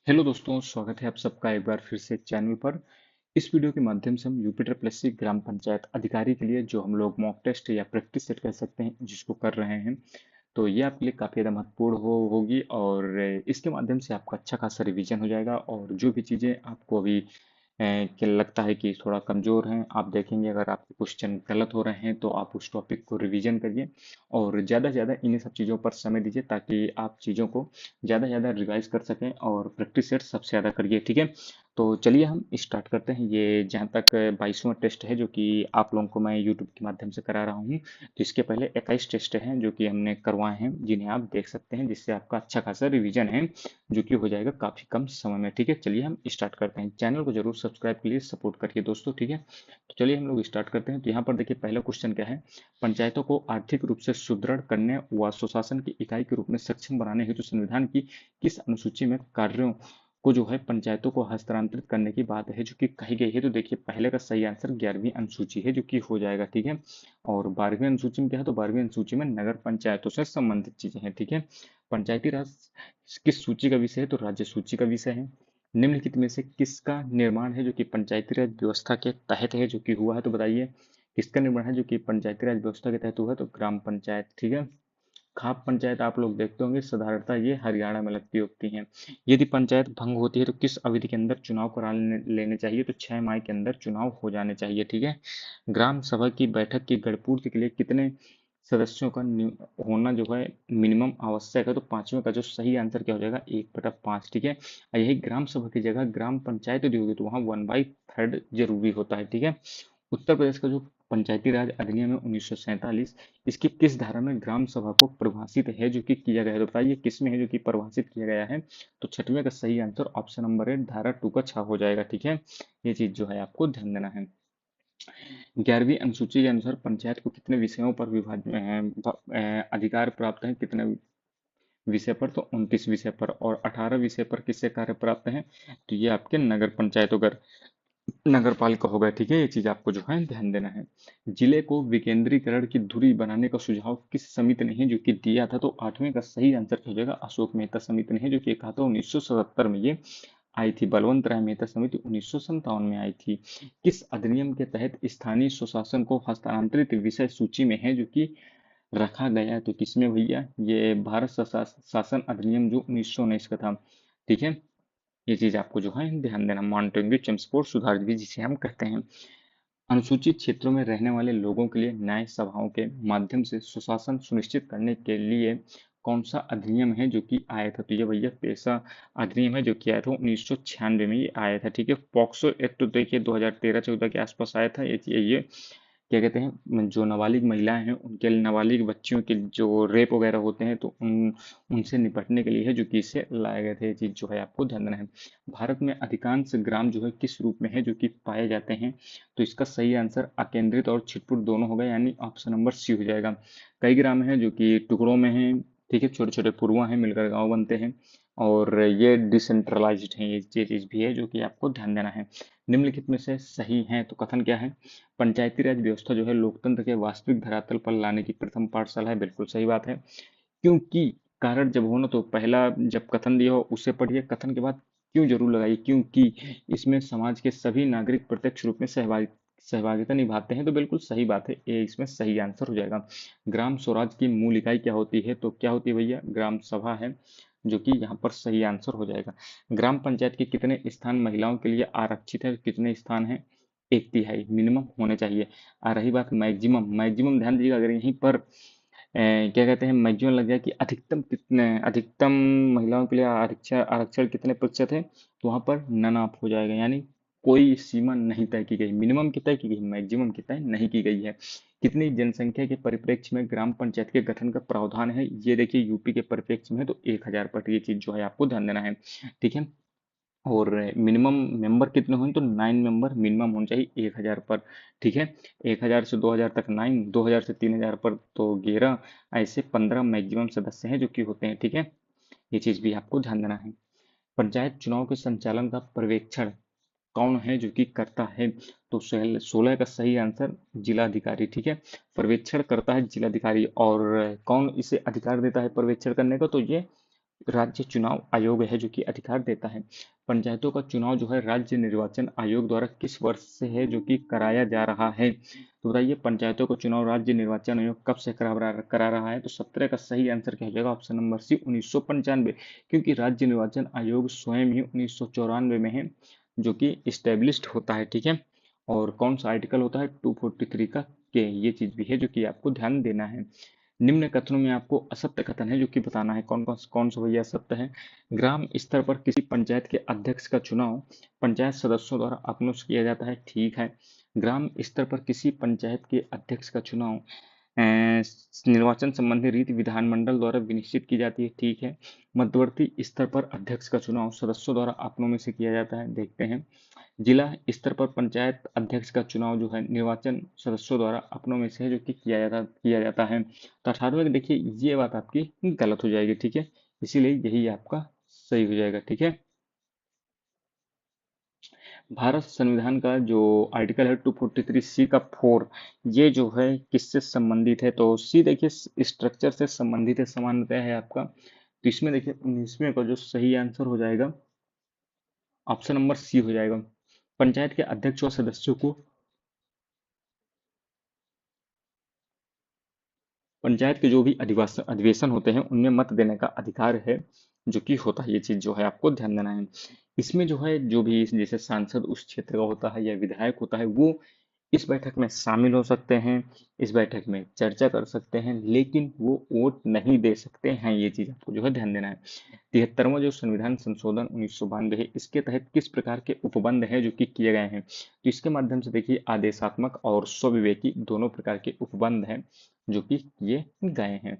Hello दोस्तों, स्वागत है आप सबका एक बार फिर से चैनल पर। इस वीडियो के माध्यम से हम यूपिटर प्लस ग्राम पंचायत अधिकारी के लिए जो हम लोग मॉक टेस्ट या प्रैक्टिस सेट कह सकते हैं जिसको कर रहे हैं, तो ये आपके लिए काफ़ी ज़्यादा महत्वपूर्ण होगी और इसके माध्यम से आपका अच्छा खासा रिवीजन हो जाएगा। और जो भी चीज़ें आपको अभी कि लगता है कि थोड़ा कमज़ोर हैं, आप देखेंगे अगर आपके क्वेश्चन गलत हो रहे हैं तो आप उस टॉपिक को रिवीजन करिए और ज़्यादा से ज़्यादा इन्हीं सब चीज़ों पर समय दीजिए ताकि आप चीज़ों को ज़्यादा से ज़्यादा रिवाइज कर सकें और प्रैक्टिस सेट सबसे ज़्यादा करिए। ठीक है, तो चलिए हम स्टार्ट करते हैं। ये जहाँ तक 22वां टेस्ट है जो कि आप लोगों को मैं यूट्यूब के माध्यम से करा रहा हूँ, तो इसके पहले 21 टेस्ट हैं जो कि हमने करवाए हैं, जिन्हें आप देख सकते हैं, जिससे आपका अच्छा खासा रिवीजन है जो कि हो जाएगा काफ़ी कम समय में। ठीक है, चलिए हम स्टार्ट करते हैं। चैनल को जरूर सब्सक्राइब के लिए सपोर्ट करिए दोस्तों। ठीक है, तो चलिए हम लोग स्टार्ट करते हैं। तो यहाँ पर देखिए पहला क्वेश्चन क्या है। पंचायतों को आर्थिक रूप से सुदृढ़ करने व सुशासन की इकाई के रूप में सक्षम बनाने हेतु संविधान की किस अनुसूची में कार्यों को जो है पंचायतों को हस्तांतरित करने की बात है जो कि कही गई है। तो देखिए पहले का सही आंसर 11वीं अनुसूची है जो कि हो जाएगा। ठीक है, और 12वीं अनुसूची में क्या है, तो 12वीं अनुसूची में नगर पंचायतों से संबंधित चीजें हैं। ठीक है, पंचायती राज किस सूची का विषय है, तो राज्य सूची का विषय है। निम्नलिखित में से किसका निर्माण है जो कि पंचायती राज व्यवस्था के तहत है जो कि हुआ है, तो बताइए किसका निर्माण है जो कि पंचायती राज व्यवस्था के तहत हुआ है, तो ग्राम पंचायत। ठीक है, खाप पंचायत आप लोग देखते होंगे, साधारणतः ये हरियाणा में लगती होती हैं। यदि पंचायत भंग होती है तो किस अवधि के अंदर चुनाव करा लेने चाहिए, तो 6 माह के अंदर चुनाव हो जाने चाहिए। ठीक है, ग्राम सभा की बैठक की गढ़पूर्ति के लिए कितने सदस्यों का होना जो है मिनिमम आवश्यक है, तो पांचवें का जो सही आंसर क्या हो जाएगा, 1/5। ठीक है, और यही ग्राम सभा की जगह ग्राम पंचायत यदि होगी तो वहाँ 1/3 जरूरी होता है। ठीक है, उत्तर प्रदेश का जो पंचायती राज अधिनियम है 1947, इसकी किस धारा में ग्राम सभा को परिभाषित है जो कि किया गया है, तो बताइए किस में है जो कि परिभाषित किया गया है, तो छठवें का सही आंसर ऑप्शन नंबर 8 धारा 2 का 6 हो जाएगा। ठीक है, ये चीज जो है आपको ध्यान देना है। 11वीं अनुसूची के अनुसार पंचायत को कितने विषयों पर अधिकार प्राप्त है, कितने विषय पर, तो 29 विषय पर। और 18 विषय पर किससे कार्य प्राप्त है, तो ये आपके नगर पंचायतों का नगर पालिका होगा। ठीक है, ये चीज आपको जो है ध्यान देना है। जिले को विकेंद्रीकरण की धुरी बनाने का सुझाव किस समिति ने है जो कि दिया था, तो 8वें का सही आंसर क्या हो जाएगा, अशोक मेहता समिति ने है जो कि कहा था 1977 में ये आई थी। बलवंत राय मेहता समिति 1957 में आई थी। किस अधिनियम के तहत स्थानीय स्वशासन को हस्तांतरित विषय सूची में है जो कि रखा गया है, तो किसमें भैया, ये भारत शासन अधिनियम जो 1919 का था। ठीक है, ये चीज आपको जो है ध्यान देना। मॉन्टेग्यू चेम्स्फोर्ड सुधार विधि जिसे हम कहते हैं। अनुसूचित क्षेत्रों में रहने वाले लोगों के लिए न्याय सभाओं के माध्यम से सुशासन सुनिश्चित करने के लिए कौन सा अधिनियम है जो कि आया था, तो ये भैया पेशा अधिनियम है जो कि आया था 1996 में ये आया था। ठीक है, पॉक्सो एक्ट तो देखिए 2013-14 के आसपास आया था। ये क्या कहते हैं, जो नाबालिग महिलाएं हैं उनके लिए, नाबालिग बच्चियों के जो रेप वगैरह होते हैं तो उनसे निपटने के लिए है जो कि इसे लाया गया था। ये चीज जो है आपको ध्यान देना है। भारत में अधिकांश ग्राम जो है किस रूप में है जो कि पाए जाते हैं, तो इसका सही आंसर अकेंद्रित और छिटपुट दोनों होगा, यानी ऑप्शन नंबर सी हो जाएगा। कई ग्राम हैं जो कि टुकड़ों में हैं। ठीक है, छोटे छोटे पुरवा हैं, मिलकर गांव बनते हैं और ये डिसेंट्रलाइज्ड हैं। ये चीज भी है जो कि आपको ध्यान देना है। निम्नलिखित में से सही है, तो कथन क्या है, पंचायती राज व्यवस्था जो है लोकतंत्र के वास्तविक धरातल पर लाने की प्रथम पाठशाला है। बिल्कुल सही बात है, क्योंकि कारण जब हो ना तो पहला जब कथन दिया हो उसे पढ़िए, कथन के बाद क्यों जरूर लगाइए, क्योंकि इसमें समाज के सभी नागरिक प्रत्यक्ष रूप में सहभागिता निभाते हैं। तो बिल्कुल सही बात है, ये इसमें सही आंसर हो जाएगा। ग्राम स्वराज की मूल इकाई क्या होती है, तो क्या होती है भैया, ग्राम सभा है जो कि यहाँ पर सही आंसर हो जाएगा। ग्राम पंचायत के कितने स्थान महिलाओं के लिए आरक्षित है, कितने स्थान है, 1/3 मिनिमम होने चाहिए। आ रही बात मैक्सिमम, मैक्सिमम ध्यान दीजिएगा, अगर यहीं पर क्या कहते हैं मैक्सिमम लग जाए कि अधिकतम कितने, अधिकतम महिलाओं के लिए आरक्षण आरक्षण कितने प्रतिशत है, तो वहां पर नन ऑफ हो जाएगा, यानी कोई सीमा नहीं तय की गई। मिनिमम की तय की गई, मैक्सिमम की तय नहीं की गई है। कितनी जनसंख्या के परिप्रेक्ष्य में ग्राम पंचायत के गठन का प्रावधान है, ये देखिए यूपी के परिप्रेक्ष्य में है तो 1000 पर। ये चीज जो है आपको ध्यान देना है। ठीक है, और मिनिमम मेंबर कितने होंगे, तो 9 मेंबर मिनिमम होने चाहिए 1000 पर। ठीक है, 1000 से 2000 तक 9, 2000 से 3000 पर तो 11, ऐसे 15 मैक्सिमम सदस्य हैं जो कि होते हैं। ठीक है, ये चीज भी आपको ध्यान देना है। पंचायत चुनाव के संचालन का पर्यवेक्षण कौन है जो कि करता है, तो 16 का सही आंसर जिलाधिकारी। ठीक है, पर्यवेक्षण करता है जिलाधिकारी। और कौन इसे अधिकार देता है पर्यवेक्षण करने का, तो ये राज्य चुनाव आयोग है जो कि अधिकार देता है। पंचायतों का चुनाव जो है राज्य निर्वाचन आयोग द्वारा किस वर्ष से है जो कि कराया जा रहा है? तो बताइए पंचायतों का चुनाव राज्य निर्वाचन आयोग कब से करा रहा है? तो 17 का सही आंसर क्या हो जाएगा? ऑप्शन नंबर सी 1995, क्योंकि राज्य निर्वाचन आयोग स्वयं ही 1994 में है जो कि इस्टेब्लिश्ड होता है। ठीक है, और कौन सा आर्टिकल होता है? 243 का के, ये चीज भी है जो कि आपको ध्यान देना है। निम्न कथनों में आपको असत्य कथन है जो कि बताना है। कौन सा भैया असत्य है? ग्राम स्तर पर किसी पंचायत के अध्यक्ष का चुनाव पंचायत सदस्यों द्वारा अपनों से किया जाता है। ठीक है। ग्राम स्तर पर किसी पंचायत के अध्यक्ष का चुनाव निर्वाचन संबंधी रीति विधानमंडल द्वारा विनिश्चित की जाती है। ठीक है। मध्यवर्ती स्तर पर अध्यक्ष का चुनाव सदस्यों द्वारा अपनों में से किया जाता है। देखते हैं। जिला स्तर पर पंचायत अध्यक्ष का चुनाव जो है निर्वाचन सदस्यों द्वारा अपनों में से है जो कि किया जाता है। तो 18वें में देखिए ये बात आपकी गलत हो जाएगी। ठीक है, इसीलिए यही आपका सही हो जाएगा। ठीक है। भारत संविधान का जो आर्टिकल है 243 सी का 4, ये जो है किससे संबंधित है? तो सी देखिए स्ट्रक्चर से संबंधित है, समानतः है आपका। तो इसमें देखिए 19वें का जो सही आंसर हो जाएगा ऑप्शन नंबर सी हो जाएगा। पंचायत के अध्यक्ष और सदस्यों को पंचायत के जो भी अधिवेशन होते हैं उनमें मत देने का अधिकार है जो कि होता है। ये चीज जो है आपको ध्यान देना है। इसमें जो है जो भी जैसे सांसद उस क्षेत्र का होता है या विधायक होता है वो इस बैठक में शामिल हो सकते हैं, इस बैठक में चर्चा कर सकते हैं, लेकिन वो वोट नहीं दे सकते हैं। ये चीज आपको जो है ध्यान देना है। 73वां जो संविधान संशोधन 1992 है, इसके तहत किस प्रकार के उपबंध है जो कि किए गए हैं? तो इसके माध्यम से देखिए आदेशात्मक और स्वविवेकी दोनों प्रकार के उपबंध हैं जो कि किए गए हैं।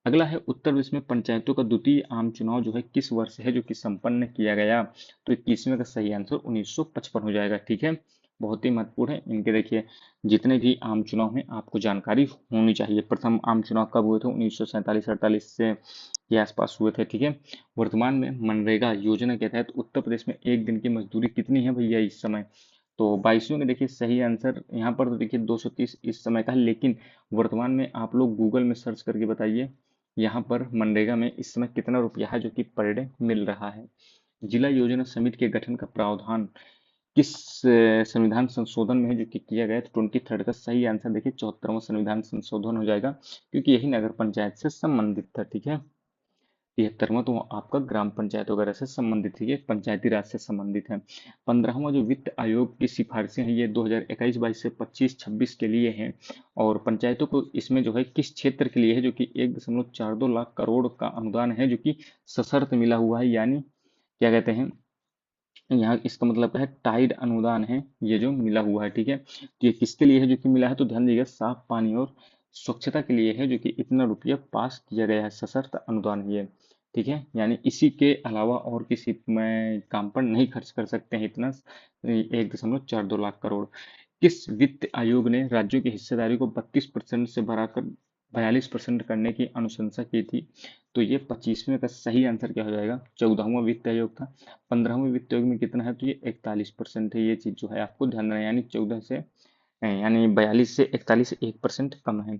अगला है उत्तर प्रदेश में पंचायतों का द्वितीय आम चुनाव जो है किस वर्ष है जो कि संपन्न किया गया? तो 21वें का सही आंसर 1955 हो जाएगा। ठीक है, बहुत ही महत्वपूर्ण है इनके। देखिए जितने भी आम चुनाव हैं आपको जानकारी होनी चाहिए। प्रथम आम चुनाव कब हुए थे? 1947-48 से के आसपास हुए थे। ठीक है। वर्तमान में मनरेगा योजना के तहत उत्तर प्रदेश में एक दिन की मजदूरी कितनी है भैया इस समय? तो 22वें में देखिए सही आंसर यहाँ पर तो देखिए 230 इस समय का है, लेकिन वर्तमान में आप लोग गूगल में सर्च करके बताइए यहाँ पर मनरेगा में इस समय कितना रुपया है जो कि पर डे मिल रहा है। जिला योजना समिति के गठन का प्रावधान किस संविधान संशोधन में है जो कि किया गया? तो 23 का सही आंसर देखिए 74वां संविधान संशोधन हो जाएगा, क्योंकि यही नगर पंचायत से संबंधित था। ठीक है। 73वां तो आपका ग्राम पंचायत वगैरह से संबंधित है, ये पंचायती राज से संबंधित है। 15वां जो वित्त आयोग की सिफारिशें हैं ये 2021-22 से 25-26 के लिए हैं, और पंचायतों को इसमें जो है किस क्षेत्र के लिए है जो कि 1.42 लाख करोड़ का अनुदान है जो कि सशर्त मिला हुआ है, यानी क्या कहते हैं यहाँ इसका मतलब है टाइड अनुदान है ये जो मिला हुआ है। ठीक है, तो ये किसके लिए है जो कि मिला है? तो ध्यान दीजिएगा साफ पानी और स्वच्छता के लिए है जो कि इतना रुपया पास किया गया है, सशर्त अनुदान ये। ठीक है, यानी इसी के अलावा और किसी में काम पर नहीं खर्च कर सकते हैं इतना 1.42 लाख करोड़। किस वित्त आयोग ने राज्यों की हिस्सेदारी को 32% से बढ़ाकर 42% करने की अनुशंसा की थी? तो ये 25वें का सही आंसर क्या हो जाएगा? 14वां वित्त आयोग था। 15वें वित्त आयोग में कितना है? तो ये 41% है। ये चीज जो है आपको ध्यान देना है, यानी 14 से यानी 42 से 41 1% कम है।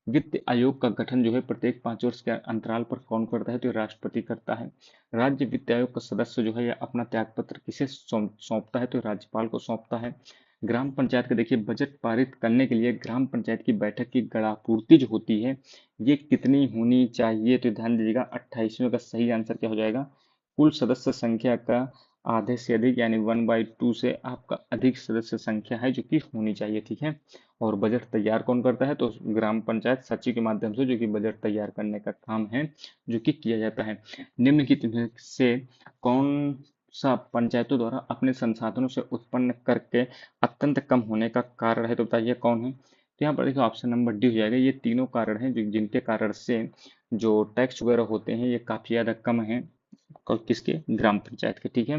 वित्त आयोग का गठन जो है प्रत्येक 5 वर्ष के अंतराल पर कौन करता है? तो ये राष्ट्रपति करता है। राज्य वित्त आयोग का सदस्य जो है यह अपना त्यागपत्र किसे सौंपता है? तो राज्यपाल को सौंपता है। ग्राम पंचायत का देखिए बजट पारित करने के लिए ग्राम पंचायत की बैठक की गणापूर्ति जो होती है ये कितनी होनी चाहिए? तो ध्यान दीजिएगा 28वें का सही आंसर क्या हो जाएगा? कुल सदस्य संख्या का आधे से अधिक यानी 1/2 से आपका अधिक सदस्य संख्या है जो कि होनी चाहिए। ठीक है, और बजट तैयार कौन करता है? तो ग्राम पंचायत सचिव के माध्यम से जो कि बजट तैयार करने का काम है जो कि किया जाता है। निम्नलिखित में से कौन सा पंचायतों द्वारा अपने संसाधनों से उत्पन्न करके अत्यंत कम होने का कारण है? तो बताइए कौन है? तो यहाँ पर देखिए ऑप्शन नंबर डी हो जाएगा। ये तीनों कारण हैं जिनके कारण से जो टैक्स वगैरह होते हैं ये काफी ज्यादा कम है किसके? ग्राम पंचायत के। ठीक है।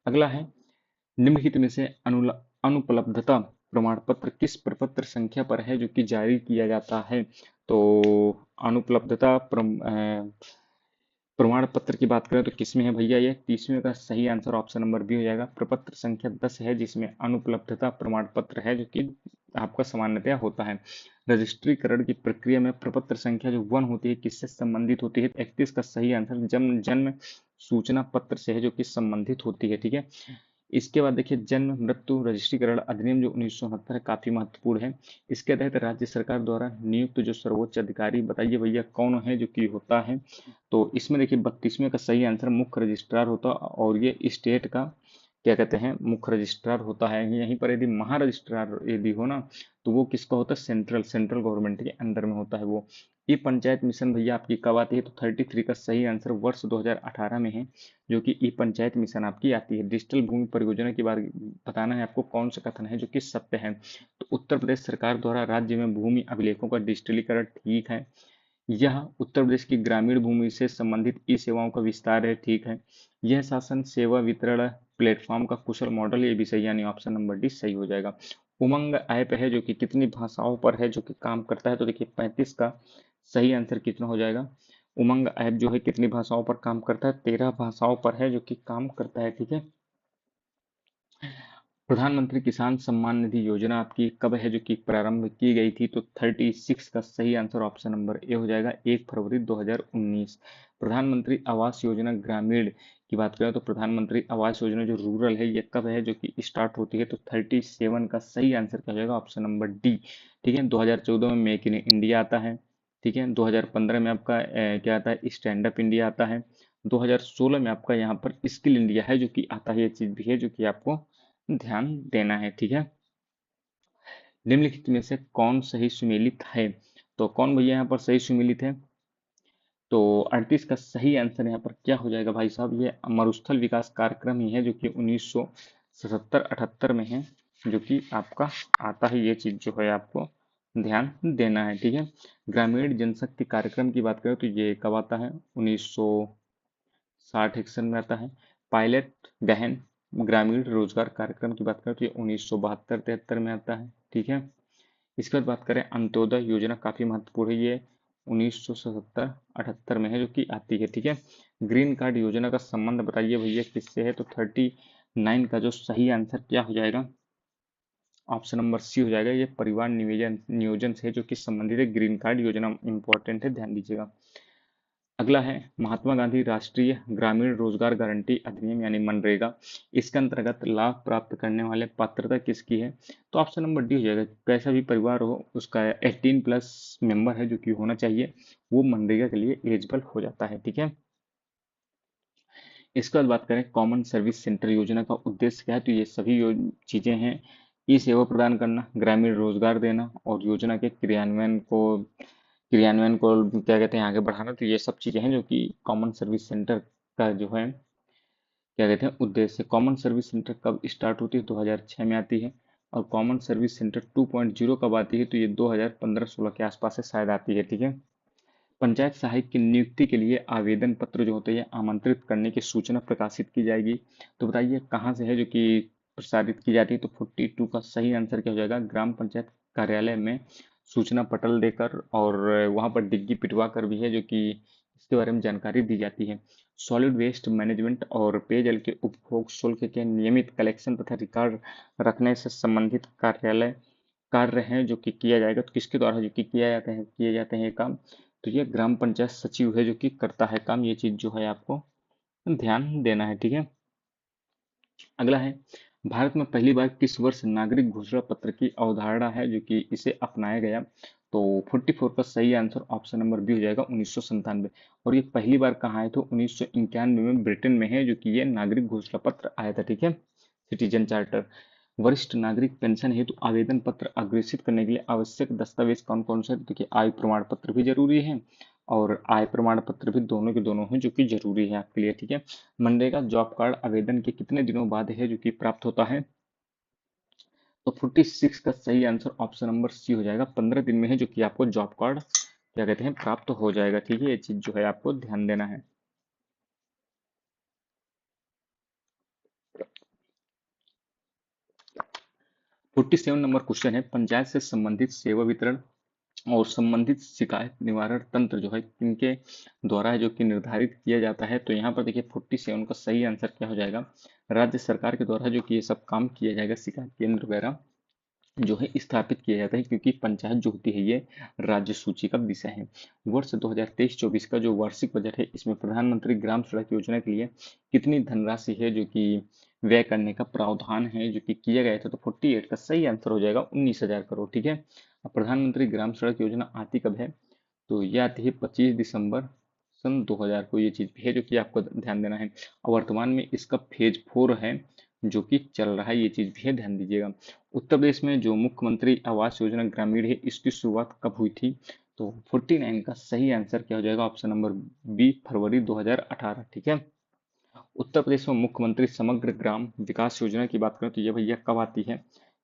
अगला है निम्नलिखित में से अनुपलब्धता प्रमाण पत्र किस प्रपत्र संख्या पर है जो कि जारी किया जाता है? तो अनुपलब्धता प्रमाण पत्र की बात करें तो किसमें है भैया? ये 30वें का सही आंसर ऑप्शन नंबर बी हो जाएगा। प्रपत्र संख्या 10 है जिसमें अनुपलब्धता प्रमाण पत्र है जो कि आपका सामान्यतया होता है। रजिस्ट्रीकरण की प्रक्रिया में प्रपत्र संख्या जो 1 होती है किससे संबंधित होती है? 31 का सही आंसर जन्म जन्म सूचना पत्र से है, जो कि संबंधित होती है। ठीक है, इसके बाद देखिए जन्म मृत्यु रजिस्ट्रीकरण अधिनियम जो 1969 है, काफी महत्वपूर्ण है। इसके तहत राज्य सरकार द्वारा नियुक्त जो सर्वोच्च अधिकारी बताइए भैया कौन है जो कि होता है? तो इसमें देखिए 32वें का सही आंसर मुख्य रजिस्ट्रार होता, और ये स्टेट का क्या कहते हैं मुख्य रजिस्ट्रार होता है। यहीं पर यदि महा रजिस्ट्रार यदि हो ना, तो वो किसका होता है? सेंट्रल सेंट्रल गवर्नमेंट के अंडर में होता है वो। ई पंचायत मिशन भैया आपकी कब आती है? तो 33 का सही आंसर वर्ष 2018 में है, जो कि ई पंचायत मिशन आपकी आती है। डिजिटल भूमि परियोजना के बारे में बताना है आपको, कौन सा कथन है जो कि सत्य है? तो उत्तर प्रदेश सरकार द्वारा राज्य में भूमि अभिलेखों का डिजिटलीकरण ठीक है। यह उत्तर प्रदेश की ग्रामीण भूमि से संबंधित ई सेवाओं का विस्तार है, ठीक है। यह शासन सेवा वितरण प्लेटफॉर्म का कुशल मॉडल, ये भी सही, यानी ऑप्शन नंबर डी सही हो जाएगा। उमंग ऐप है जो कि कितनी भाषाओं पर है जो कि काम करता है? तो देखिए 35 का सही आंसर कितना हो जाएगा? उमंग ऐप जो है कितनी भाषाओं पर काम करता है? 13 भाषाओं पर है जो कि काम करता है, ठीक है। प्रधानमंत्री किसान सम्मान निधि योजना आपकी कब है जो कि प्रारंभ की गई थी? तो 36 का सही आंसर ऑप्शन नंबर ए हो जाएगा, 1 फरवरी 2019। प्रधानमंत्री आवास योजना ग्रामीण की बात करें तो प्रधानमंत्री आवास योजना जो रूरल है ये कब है जो कि स्टार्ट होती है? तो 37 का सही आंसर क्या हो जाएगा? Option number D. ठीक है, 2014 में मेक इन इंडिया आता है। ठीक है, 2015 में आपका क्या आता है? स्टैंड अप इंडिया आता है। 2016 में आपका यहाँ पर स्किल इंडिया है जो कि आता है, ये चीज भी है जो कि आपको ध्यान देना है, ठीक है। निम्नलिखित में से कौन सही सुमेलित है? तो कौन भैया यहाँ पर सही सुमेलित है? तो 38 का सही आंसर यहाँ पर क्या हो जाएगा भाई साहब? ये मरुस्थल विकास कार्यक्रम ही है जो कि 1977-78 में है, जो कि आपका आता है। ये चीज जो है आपको ध्यान देना है, ठीक है। ग्रामीण जनशक्ति कार्यक्रम की बात करें तो ये कब आता है? 1960-61 में आता है। पायलट गहन ग्रामीण रोजगार कार्यक्रम की बात करें तो ये 1972-73 में आता है, ठीक है। इसके बाद बात करें अंत्योदय योजना, काफी महत्वपूर्ण है, ये 1977-78 में है जो कि आती है, ठीक है। ग्रीन कार्ड योजना का संबंध बताइए भैया किससे है? तो 39 का जो सही आंसर क्या हो जाएगा? ऑप्शन नंबर सी हो जाएगा, ये परिवार नियोजन नियोजन से है जो कि संबंधित है। ग्रीन कार्ड योजना इंपॉर्टेंट है, ध्यान दीजिएगा। अगला है महात्मा गांधी राष्ट्रीय ग्रामीण रोजगार गारंटी अधिनियम यानी मनरेगा। इसके अंतर्गत लाभ प्राप्त करने वाले पात्रता किसकी है? तो ऑप्शन नंबर डी हो जाएगा, कैसा भी परिवार हो उसका 18+ मेंबर है जो कि होना चाहिए, वो मनरेगा के लिए एलिजिबल हो जाता है, ठीक है। इसके बाद बात करें कॉमन सर्विस सेंटर योजना का उद्देश्य क्या है? तो ये सभी चीजें हैं, ई सेवा प्रदान करना, ग्रामीण रोजगार देना और योजना के क्रियान्वयन को क्या कहते हैं आगे बढ़ाना। तो ये सब चीजें हैं जो कि कॉमन सर्विस सेंटर का जो है क्या कहते हैं उद्देश्य। कॉमन सर्विस सेंटर कब स्टार्ट होती है? 2006 में आती है। और कॉमन सर्विस सेंटर 2.0 कब आती है? तो ये 2015-16 के आसपास से शायद आती है, ठीक है। पंचायत सहायक की नियुक्ति के लिए आवेदन पत्र जो होते हैं आमंत्रित करने की सूचना प्रकाशित की जाएगी। तो बताइए कहाँ से है जो कि प्रसारित की जाती है? तो 42 का सही आंसर क्या हो जाएगा? ग्राम पंचायत कार्यालय में सूचना पटल देकर और वहां पर डिग्गी पिटवा कर भी है जो कि इसके बारे में जानकारी दी जाती है। सॉलिड वेस्ट मैनेजमेंट और पेयजल के उपभोग शुल्क के नियमित कलेक्शन तथा रिकॉर्ड रखने से संबंधित कार्यालय कार्य हैं जो कि किया जाएगा। तो किसके द्वारा जो कि किए जाते हैं ये काम? तो ये ग्राम पंचायत सचिव है जो कि करता है काम, ये चीज जो है आपको ध्यान देना है, ठीक है। अगला है भारत में पहली बार किस वर्ष नागरिक घोषणा पत्र की अवधारणा है जो कि इसे अपनाया गया? तो 44 का सही आंसर ऑप्शन नंबर बी हो जाएगा, 1997। और ये पहली बार कहाँ है? तो 1991 में ब्रिटेन में है जो कि ये नागरिक घोषणा पत्र आया था, ठीक है। Citizen charter. वरिष्ठ नागरिक पेंशन हेतु आवेदन पत्र अग्रेसित करने के लिए आवश्यक दस्तावेज कौन कौन से? देखिए आय प्रमाण पत्र भी जरूरी है और आय प्रमाण पत्र भी दोनों के दोनों हैं जो कि जरूरी है आपके लिए, ठीक है। मनरेगा जॉब कार्ड आवेदन के कितने दिनों बाद है जो कि प्राप्त होता है? तो 46 का सही आंसर ऑप्शन नंबर सी हो जाएगा, 15 दिन में है जो कि आपको जॉब कार्ड क्या कहते हैं प्राप्त हो जाएगा, ठीक है। ये चीज जो है आपको ध्यान देना है। 47 नंबर क्वेश्चन है, पंचायत से संबंधित सेवा वितरण और संबंधित शिकायत निवारण तंत्र जो है किनके द्वारा है जो कि निर्धारित किया जाता है? तो यहाँ पर देखिए 47 का सही आंसर क्या हो जाएगा? राज्य सरकार के द्वारा जो कि ये सब काम किया जाएगा, शिकायत केंद्र वगैरह जो है स्थापित किया जाता है, क्योंकि पंचायत जो होती है ये राज्य सूची का विषय है। वर्ष 2023-24 का जो वार्षिक बजट है, इसमें प्रधानमंत्री ग्राम सड़क योजना के लिए कितनी धनराशि है जो कि व्यय करने का प्रावधान है जो कि किया गया था, तो 48 का सही आंसर हो जाएगा 19,000 करोड़। ठीक है। अब प्रधानमंत्री ग्राम सड़क योजना आती कब है, तो ये आती है 25 दिसंबर सन 2000 को। ये चीज भी है जो कि आपको ध्यान देना है। और वर्तमान में इसका फेज 4 है जो कि चल रहा है, ये चीज भी है, ध्यान दीजिएगा। उत्तर प्रदेश में जो मुख्यमंत्री आवास योजना ग्रामीण है, इसकी शुरुआत कब हुई थी, तो 49 का सही आंसर क्या हो जाएगा, ऑप्शन नंबर बी, फरवरी 2018। ठीक है। उत्तर प्रदेश में मुख्यमंत्री समग्र ग्राम विकास योजना की बात करें तो ये भैया कब आती है,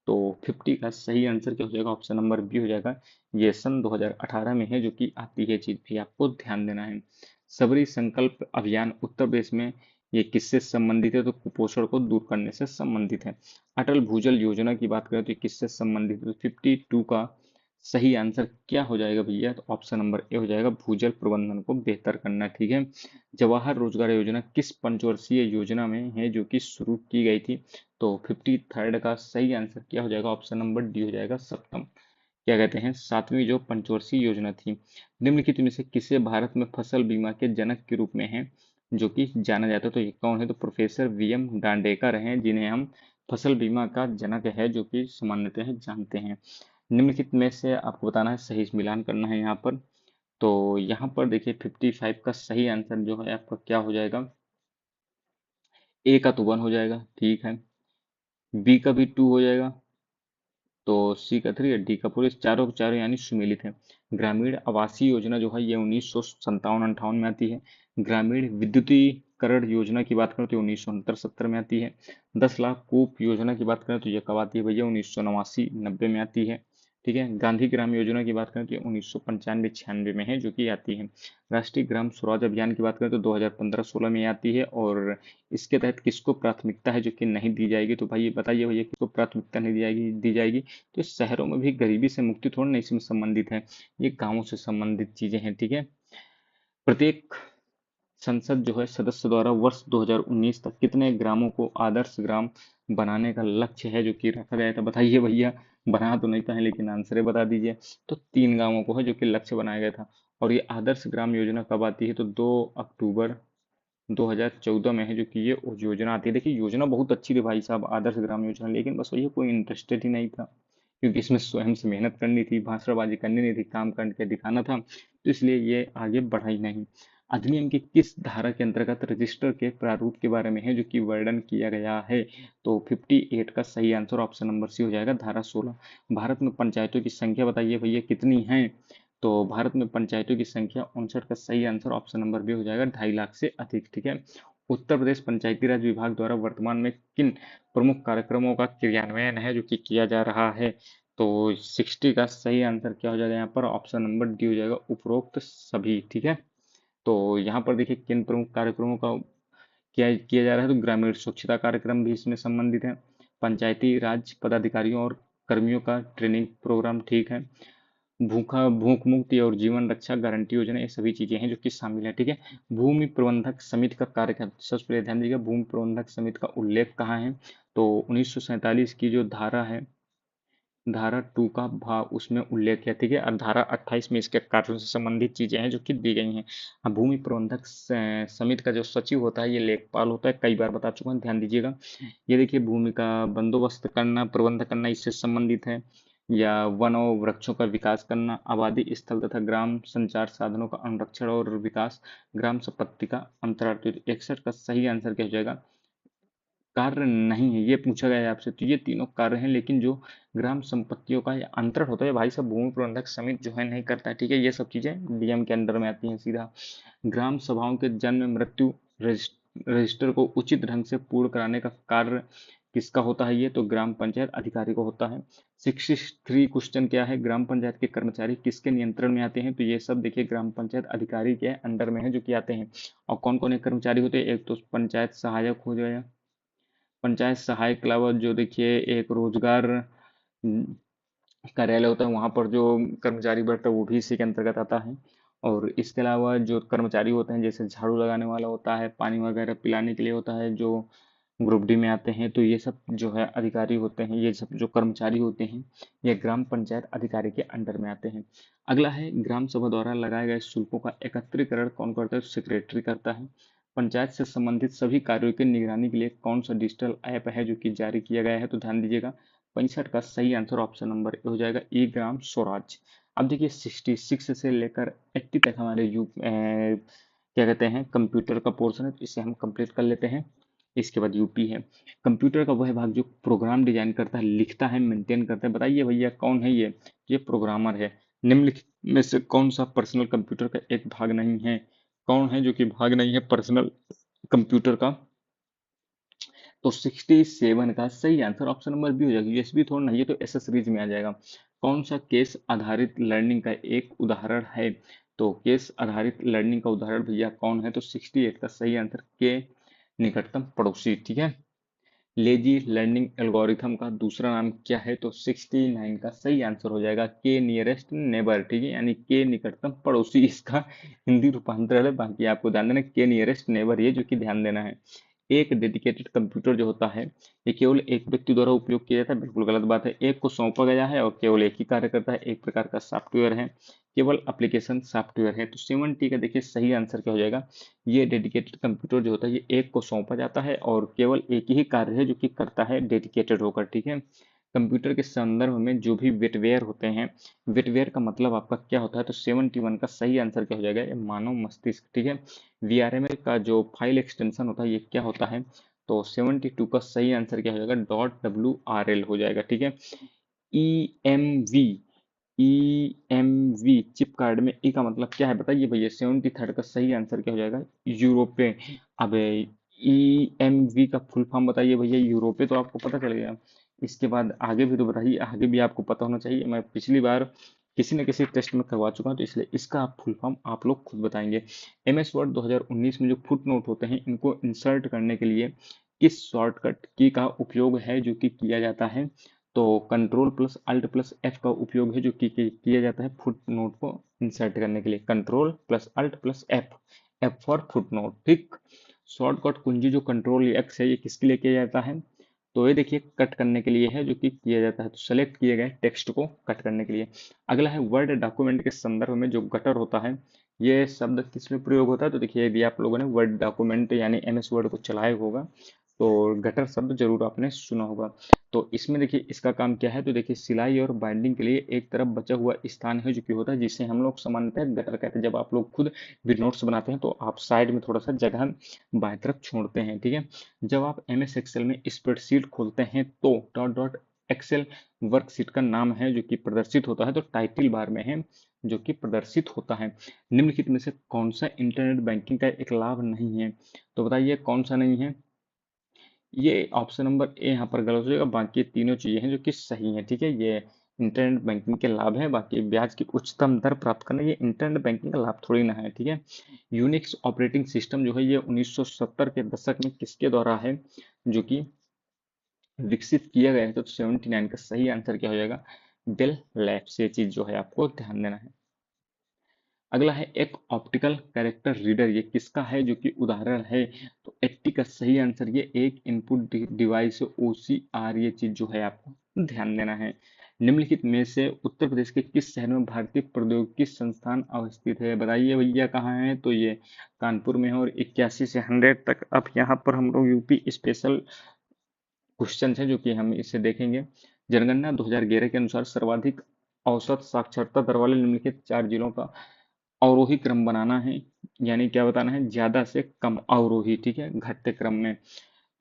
तो 50 का सही आंसर क्या हो जाएगा, ऑप्शन नंबर बी हो जाएगा। ये सन 2018 में है जो कि आती है, चीज भी आपको ध्यान देना है। सबरी संकल्प अभियान उत्तर प्रदेश में ये किससे संबंधित है, तो कुपोषण को दूर करने से संबंधित है। अटल भूजल योजना की बात करें तो ये किससे संबंधित है, तो 52 का सही आंसर क्या हो जाएगा भैया, तो ऑप्शन नंबर ए हो जाएगा, भूजल प्रबंधन को बेहतर करना। ठीक है। जवाहर रोजगार योजना किस पंचवर्षीय योजना में है जो कि शुरू की गई थी, तो 53rd का सही आंसर क्या हो जाएगा, ऑप्शन नंबर डी हो जाएगा, सप्तम, क्या कहते हैं, सातवीं जो पंचवर्षीय योजना थी। निम्नलिखित में से किसे भारत में फसल बीमा के जनक के रूप में है जो कि जाना जाता है, तो ये कौन है, तो प्रोफेसर वीएम डांडेकर हैं, जिन्हें हम फसल बीमा का जनक है जो कि सामान्यतः जानते हैं। निम्नलिखित में से आपको बताना है, सही मिलान करना है यहाँ पर। तो यहाँ पर देखिए 55 का सही आंसर जो है आपका क्या हो जाएगा, ए का तो 1 हो जाएगा, ठीक है, बी का भी 2 हो जाएगा, तो सी का 3 और डी का 4, चारों के चारों यानी सुमेलित है। ग्रामीण आवासीय योजना जो है ये 1957-58 में आती है। ग्रामीण विद्युतीकरण योजना की बात करें तो 1969-70 में आती है। 10 लाख कूप योजना की बात करें तो ये कब आती है भैया, 1989-90 में आती है। ठीक है। गांधी ग्राम योजना की बात करें तो ये 1995-96 में है जो कि आती है। राष्ट्रीय ग्राम स्वराज अभियान की बात करें तो 2015-16 में आती है। और इसके तहत किसको प्राथमिकता है जो कि नहीं दी जाएगी, तो भाई ये बताइए भैया किसको प्राथमिकता नहीं दी जाएगी। तो शहरों में भी गरीबी से मुक्ति थोड़ा ना इसमें संबंधित है, ये गांवों से संबंधित चीजें हैं। ठीक है। प्रत्येक संसद जो है सदस्य द्वारा वर्ष 2019 तक कितने ग्रामों को आदर्श ग्राम बनाने का लक्ष्य है जो कि रखा गया था, बताइए भैया। बना तो नहीं पाए लेकिन आंसर बता दीजिए। तो 3 गांवों को है जो कि लक्ष्य बनाया गया था। और ये आदर्श ग्राम योजना कब आती है, तो 2 अक्टूबर 2014 में है जो कि ये योजना आती है। देखिए योजना बहुत अच्छी थी भाई साहब, आदर्श ग्राम योजना, लेकिन बस वही कोई इंटरेस्टेड ही नहीं था, क्योंकि इसमें स्वयं से मेहनत करनी थी, भाषणबाजी करनी नहीं थी, काम करके दिखाना था, तो इसलिए ये आगे बढ़ा ही नहीं। अधिनियम की किस धारा के अंतर्गत रजिस्टर के प्रारूप के बारे में है जो कि वर्णन किया गया है, तो 58 का सही आंसर ऑप्शन नंबर सी हो जाएगा, धारा 16। भारत में पंचायतों की संख्या बताइए भैया कितनी है, तो भारत में पंचायतों की संख्या 59 का सही आंसर ऑप्शन नंबर बी हो जाएगा, 2.5 लाख से अधिक। ठीक है। उत्तर प्रदेश पंचायती राज विभाग द्वारा वर्तमान में किन प्रमुख कार्यक्रमों का क्रियान्वयन है जो कि किया जा रहा है, तो 60 का सही आंसर क्या हो जाएगा यहाँ पर, ऑप्शन नंबर डी हो जाएगा, उपरोक्त सभी। ठीक है। तो यहाँ पर देखिए किन प्रमुख कार्यक्रमों का किया किया जा रहा है, तो ग्रामीण स्वच्छता कार्यक्रम भी इसमें संबंधित है। पंचायती राज पदाधिकारियों और कर्मियों का ट्रेनिंग प्रोग्राम, ठीक है, भूख मुक्ति और जीवन रक्षा गारंटी योजना, ये सभी चीजें हैं जो कि शामिल है। ठीक है। भूमि प्रबंधक समिति का कार्य, सबसे पहले ध्यान दीजिएगा, भूमि प्रबंधक समिति का उल्लेख कहाँ है, तो 1947 की जो धारा है, धारा 2 का भाग उसमें उल्लेख है। ठीक है। और धारा 28 में इसके कार्यों से संबंधित चीजें हैं जो कि दी गई हैं। अब भूमि प्रबंधक समिति का जो सचिव होता है ये लेखपाल होता है, कई बार बता चुका हूँ, ध्यान दीजिएगा। ये देखिए भूमि का बंदोबस्त करना, प्रबंध करना इससे संबंधित है, या वन और वृक्षों का विकास करना, आबादी स्थल तथा ग्राम संचार साधनों का अनुरक्षण और विकास, ग्राम संपत्ति का अंतराल। तो 61 का सही आंसर क्या हो जाएगा, कार्य नहीं है, ये पूछा गया है आपसे, तो ये तीनों कार्य हैं, लेकिन जो ग्राम संपत्तियों का ये अंतरण होता है भाई साहब, भूमि प्रबंधक समिति जो है नहीं करता है। ठीक है। ये सब चीजें डीएम के अंडर में आती हैं सीधा। ग्राम सभाओं के जन्म मृत्यु रजिस्टर को उचित ढंग से पूर्ण कराने का कार्य किसका होता है, ये तो ग्राम पंचायत अधिकारी को होता है। 63 क्वेश्चन क्या है, ग्राम पंचायत के कर्मचारी किसके नियंत्रण में आते हैं, तो ये सब देखिए ग्राम पंचायत अधिकारी के अंडर में है जो कि आते हैं। और कौन कौन कर्मचारी होते हैं, एक तो पंचायत सहायक हो जाएगा, पंचायत सहायक के अलावा जो देखिए एक रोजगार कार्यालय होता है, वहाँ पर जो कर्मचारी बैठता है वो भी इसी के अंतर्गत आता है। और इसके अलावा जो कर्मचारी होते हैं, जैसे झाड़ू लगाने वाला होता है, पानी वगैरह पिलाने के लिए होता है, जो ग्रुप डी में आते हैं। तो ये सब जो है अधिकारी होते हैं, ये सब जो कर्मचारी होते हैं, ये ग्राम पंचायत अधिकारी के अंडर में आते हैं। अगला है ग्राम सभा द्वारा लगाए गए शुल्कों का एकत्रीकरण कौन करता है? सेक्रेटरी करता है। पंचायत से संबंधित सभी कार्यों की निगरानी के लिए कौन सा डिजिटल ऐप है जो कि जारी किया गया है? तो ध्यान दीजिएगा, 65 का सही आंसर ऑप्शन नंबर ए हो जाएगा, ई ग्राम स्वराज। अब देखिए 66 से लेकर 80 तक हमारे क्या कहते हैं कंप्यूटर का पोर्शन है, तो इसे हम कंप्लीट कर लेते हैं। इसके बाद यूपी है। कंप्यूटर का वह भाग जो प्रोग्राम डिजाइन करता है, लिखता है, मेंटेन करता है। बताइए भैया कौन है ये प्रोग्रामर है। निम्नलिखित में से कौन सा पर्सनल कंप्यूटर का एक भाग नहीं है? कौन है जो कि भाग नहीं है पर्सनल कंप्यूटर का? तो 67 का सही आंसर ऑप्शन नंबर बी हो जाएगा। यूएसबी थोड़ा नहीं, ये तो एसेसरीज में आ जाएगा। कौन सा केस आधारित लर्निंग का एक उदाहरण है? तो केस आधारित लर्निंग का उदाहरण भैया कौन है? तो 68 का सही आंसर के निकटतम पड़ोसी। ठीक है। लेजी लर्निंग एल्गोरिथम का दूसरा नाम क्या है? तो 69 का सही आंसर हो जाएगा के नियरेस्ट नेबर। ठीक है, यानी के निकटतम पड़ोसी इसका हिंदी रूपांतरण है। बाकी आपको ध्यान देना के नियरेस्ट नेबर, ये जो कि ध्यान देना है। एक डेडिकेटेड कंप्यूटर जो होता है, ये केवल एक व्यक्ति द्वारा उपयोग किया जाता है, बिल्कुल गलत बात है। एक को सौंपा गया है और केवल एक ही कार्य करता है, एक प्रकार का सॉफ्टवेयर है, केवल एप्लीकेशन सॉफ्टवेयर है। तो 70 का देखिए सही आंसर क्या हो जाएगा? ये डेडिकेटेड कंप्यूटर जो होता है, ये एक को सौंपा जाता है और केवल एक ही कार्य है जो कि करता है डेडिकेटेड होकर। ठीक है। कंप्यूटर के संदर्भ में जो भी वेटवेयर होते हैं, वेटवेयर का मतलब आपका क्या होता है? तो 71 का सही आंसर क्या हो जाएगा? ये मानव मस्तिष्क। ठीक है। वीआरएमएल का जो फाइल एक्सटेंशन होता है, ये क्या होता है? तो 72 का सही आंसर क्या हो जाएगा? .wrl हो जाएगा। ठीक है। E M V, E M V chip card में ई का मतलब क्या है बताइए भैया? 73 का सही आंसर क्या हो जाएगा? यूरोपे। अब ई एम वी का फुल फॉर्म बताइए भैया। यूरोपे तो आपको पता चल गया, इसके बाद आगे भी तो बताइए, आगे भी आपको पता होना चाहिए। मैं पिछली बार किसी न किसी टेस्ट में करवा चुका हूँ, तो इसलिए इसका आप फुल फॉर्म आप लोग खुद बताएंगे। एम एस वर्ड 2019 में जो फुट नोट होते हैं, इनको इंसर्ट करने के लिए किस शॉर्टकट की का उपयोग है जो कि किया जाता है? तो control plus alt plus F का उपयोग है जो कि किया जाता है फुट नोट को इंसर्ट करने के लिए। Control plus alt plus F, F for footnote. ठीक। शॉर्टकट कुंजी जो कंट्रोल एक्स है, ये किसके लिए किया जाता है? तो ये देखिए कट करने के लिए है जो कि किया जाता है। तो सेलेक्ट किए गए टेक्स्ट को कट करने के लिए। अगला है वर्ड डॉक्यूमेंट के संदर्भ में जो गटर होता है, ये शब्द किसमें प्रयोग होता है? तो देखिए यदि आप लोगों ने वर्ड डॉक्यूमेंट यानी एमएस वर्ड को चलाया होगा, तो गटर शब्द जरूर आपने सुना होगा। तो इसमें देखिए इसका काम क्या है? तो देखिए सिलाई और बाइंडिंग के लिए एक तरफ बचा हुआ स्थान है जो कि होता है, जिसे हम लोग सामान्यतः गटर कहते हैं। जब आप लोग खुद भी नोट्स बनाते हैं तो आप साइड में थोड़ा सा जगह बाएं तरफ छोड़ते हैं। ठीक है। जब आप एम एस एक्सेल में स्प्रेडशीट खोलते हैं तो डॉट डॉट एक्सेल वर्कशीट का नाम है जो कि प्रदर्शित होता है, तो टाइटल बार में है जो कि प्रदर्शित होता है। निम्नलिखित में से कौन सा इंटरनेट बैंकिंग का एक लाभ नहीं है? तो बताइए कौन सा नहीं है? ये ऑप्शन नंबर ए यहाँ पर गलत हो जाएगा, बाकी तीनों चीजें हैं जो कि सही हैं। ठीक है। ये इंटरनेट बैंकिंग के लाभ है, बाकी ब्याज की उच्चतम दर प्राप्त करना ये इंटरनेट बैंकिंग का लाभ थोड़ी ना है। ठीक है। यूनिक्स ऑपरेटिंग सिस्टम जो है ये 1970 के दशक में किसके द्वारा है जो कि विकसित किया गया है? तो 79 का सही आंसर क्या हो जाएगा? Dell Labs. ये चीज जो है आपको ध्यान देना है। अगला है एक ऑप्टिकल कैरेक्टर रीडर, ये किसका है जो कि उदाहरण है? तो 80 का सही आंसर, ये एक इनपुट डिवाइस ओसीआर, ये चीज जो है आपको ध्यान देना है। निम्नलिखित में से उत्तर प्रदेश के किस शहर में भारतीय प्रौद्योगिकी संस्थान अवस्थित है? बताइए भैया कहाँ है? तो ये कानपुर में है। और 81 से 100 तक अब यहाँ पर हम लोग यूपी स्पेशल क्वेश्चन है जो कि हम इसे देखेंगे। जनगणना 2011 के अनुसार सर्वाधिक औसत साक्षरता दर वाले निम्नलिखित 4 जिलों का अवरोही क्रम बनाना है, यानी क्या बताना है? ज्यादा से कम अवरोही। ठीक है, घटते क्रम में।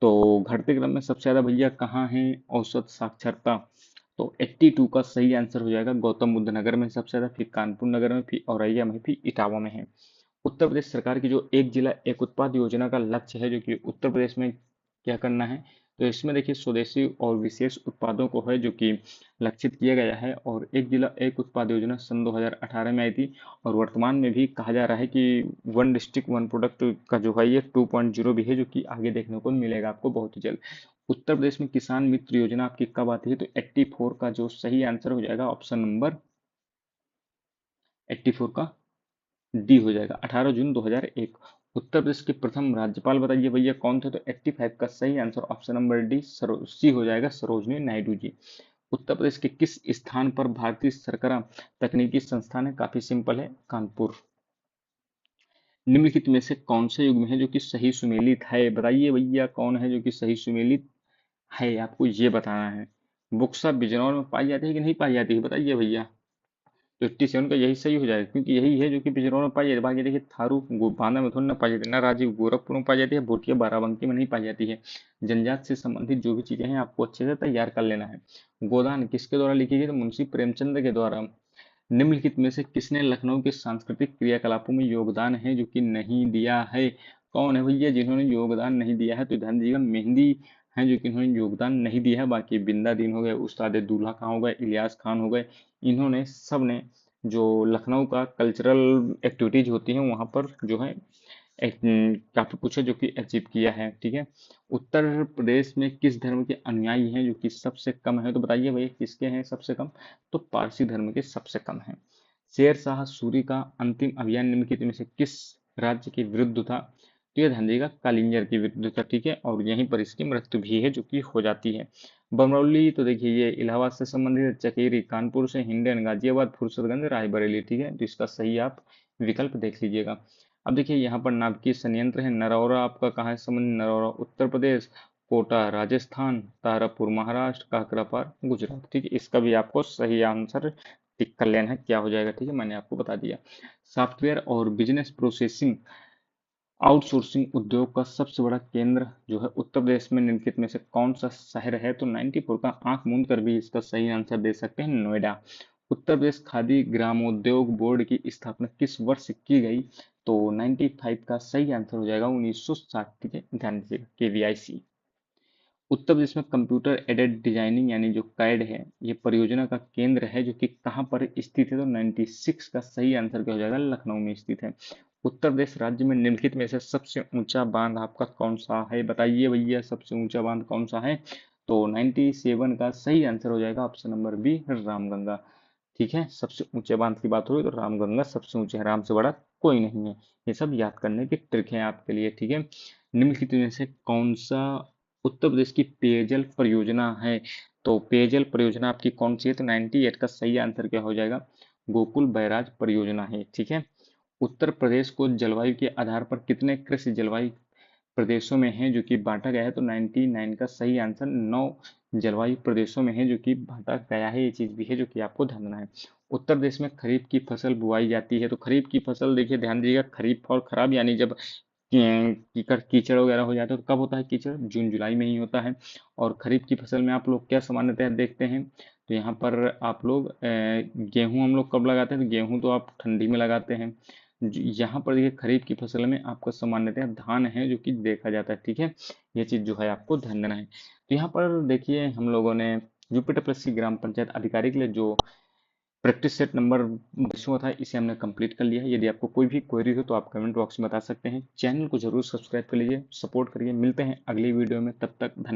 तो घटते क्रम में सबसे ज्यादा भैया कहाँ है औसत साक्षरता? तो 82 का सही आंसर हो जाएगा गौतम बुद्ध नगर में सबसे ज्यादा, फिर कानपुर नगर में, फिर औरैया में, फिर इटावा में है। उत्तर प्रदेश सरकार की जो एक जिला एक उत्पाद योजना का लक्ष्य है जो कि उत्तर प्रदेश में क्या करना है? तो इसमें देखिए स्वदेशी और विशेष उत्पादों को है जो कि लक्षित किया गया है। और एक जिला एक उत्पाद योजना सन 2018 में आई थी, और वर्तमान में भी कहा जा रहा है कि वन डिस्ट्रिक्ट वन प्रोडक्ट का जो है ये 2.0 भी है जो कि आगे देखने को मिलेगा आपको बहुत ही जल्द। उत्तर प्रदेश में किसान मित्र योजना आपकी कब आती है? तो 84 का जो सही आंसर हो जाएगा ऑप्शन नंबर 84 का डी हो जाएगा, 18 जून 2001। उत्तर प्रदेश के प्रथम राज्यपाल बताइए भैया कौन थे? तो 85 का सही answer option number D C हो जाएगा, सरोजनी नायडू जी। उत्तर प्रदेश के किस स्थान पर भारतीय सरकरा तकनीकी संस्थान है? काफी सिंपल है, कानपुर। निम्नलिखित में से कौन सा युग्म है जो कि सही सुमेलित है? बताइए भैया कौन है जो कि सही सुमेलित है, आपको ये बताना है। बुक्सा बिजनौर में पाई जाती है कि नहीं पाई जाती है? बताइए भैया। तो 87 का यही सही हो जाएगा, क्योंकि यही है जो कि बिजनौर में पाई जाती है। बाकी देखिए थारू बांदा में थोड़ी ना पाई जाती है, ना राजीव गोरखपुर में पाई जाती है, भोटिया बाराबंकी में नहीं पाई जाती है। जनजात से संबंधित जो भी चीजें हैं आपको अच्छे से तैयार कर लेना है। गोदान किसके द्वारा लिखी गई? तो मुंशी प्रेमचंद के द्वारा। निम्नलिखित में से किसने लखनऊ के सांस्कृतिक क्रियाकलापों में योगदान है जो कि नहीं दिया है? कौन है भैया जिन्होंने योगदान नहीं दिया है? तो ध्यान दीजिएगा, मेहंदी हैं जो कि इन्होंने योगदान नहीं दिया है। बाकी बिंदा दीन हो गए, उस्ताद दूल्हा खां हो गए, इलियास खान हो गए, इन्होंने सब ने जो लखनऊ का कल्चरल एक्टिविटीज होती हैं वहाँ पर जो है काफी कुछ है जो कि अचीव किया है। ठीक है। उत्तर प्रदेश में किस धर्म के अनुयायी हैं जो कि सबसे कम है? तो बताइए भैया किसके हैं सबसे कम? तो पारसी धर्म के सबसे कम हैं। शेर शाह सूरी का अंतिम अभियान निम्नलिखित में से किस राज्य के विरुद्ध था? तो ये ध्यान दीजिएगा, कालिंजर के विरुद्ध था। ठीक है, और यहीं पर इसकी मृत्यु भी है जो कि हो जाती है। बमरौली तो देखिए ये इलाहाबाद से संबंधित है, चकेरी कानपुर से, हिंडन गाजियाबाद, फुर्सतगंज रायबरेली। ठीक है, तो इसका सही आप विकल्प देख लीजिएगा। अब देखिए यहाँ पर नाभिकीय संयंत्र है नरौरा, आपका कहाँ है संबंध? नरौरा उत्तर प्रदेश, कोटा राजस्थान, तारापुर महाराष्ट्र, काकरापार गुजरात। ठीक है, इसका भी आपको सही आंसर टिक कर लेना है, क्या हो जाएगा? ठीक है, मैंने आपको बता दिया। सॉफ्टवेयर और बिजनेस प्रोसेसिंग आउटसोर्सिंग उद्योग का सबसे बड़ा केंद्र जो है उत्तर प्रदेश में निम्नलिखित में से कौन सा शहर है? तो 94 का आंख मूंद कर भी इसका सही आंसर दे सकते हैं, नोएडा। उत्तर प्रदेश खादी ग्रामोद्योग बोर्ड की स्थापना किस वर्ष की गई? तो 95 का सही आंसर हो जाएगा 1960। ठीक है, ध्यान दीजिएगा, केवीआईसी। उत्तर प्रदेश में कंप्यूटर एडेड डिजाइनिंग यानी जो कैड है, ये परियोजना का केंद्र है जो कि कहाँ पर स्थित है? तो 96 का सही आंसर क्या हो जाएगा? लखनऊ में स्थित है। उत्तर प्रदेश राज्य में निम्नलिखित में से सबसे ऊंचा बांध आपका कौन सा है? बताइए भैया सबसे ऊंचा बांध कौन सा है? तो 97 का सही आंसर हो जाएगा ऑप्शन नंबर बी, रामगंगा। ठीक है, सबसे ऊंचे बांध की बात हो रही तो रामगंगा सबसे ऊंचे है, राम से बड़ा कोई नहीं है। ये सब याद करने की ट्रिक है आपके लिए। ठीक है, निम्नलिखित में से कौन सा उत्तर प्रदेश की पेयजल परियोजना है? तो पेयजल परियोजना आपकी कौन सी है? तो 98 का सही आंसर क्या हो जाएगा? गोकुल बैराज परियोजना है। ठीक है, उत्तर प्रदेश को जलवायु के आधार पर कितने कृषि जलवायु प्रदेशों में है जो कि बांटा गया है? तो 99 का सही आंसर 9 जलवायु प्रदेशों में है जो कि बांटा गया है। ये चीज भी है जो कि आपको ध्यान रखना है। उत्तर प्रदेश में खरीफ की फसल बुआई जाती है, तो खरीफ की फसल देखिए ध्यान दीजिएगा, खरीफ और खराब यानी जब कीचड़ कीचड़ वगैरह हो जाता है तो कब होता है कीचड़? जून जुलाई में ही होता है। और खरीफ की फसल में आप लोग क्या सामान्यतः देखते हैं? तो यहाँ पर आप लोग गेहूं हम लोग कब लगाते हैं? तो गेहूं तो आप ठंडी में लगाते हैं। यहाँ पर देखिए खरीफ की फसल में आपका सामान्यतः धान है जो कि देखा जाता है। ठीक है, ये चीज जो है आपको ध्यान देना है। तो यहाँ पर देखिए हम लोगों ने यूपीटर प्लस की ग्राम पंचायत अधिकारी के लिए जो प्रैक्टिस सेट नंबर 20वां था इसे हमने कंप्लीट कर लिया है। यदि आपको कोई भी क्वेरी हो तो आप कमेंट बॉक्स में बता सकते हैं। चैनल को जरूर सब्सक्राइब कर लीजिए, सपोर्ट करिए। मिलते हैं अगली वीडियो में, तब तक धन्यवाद।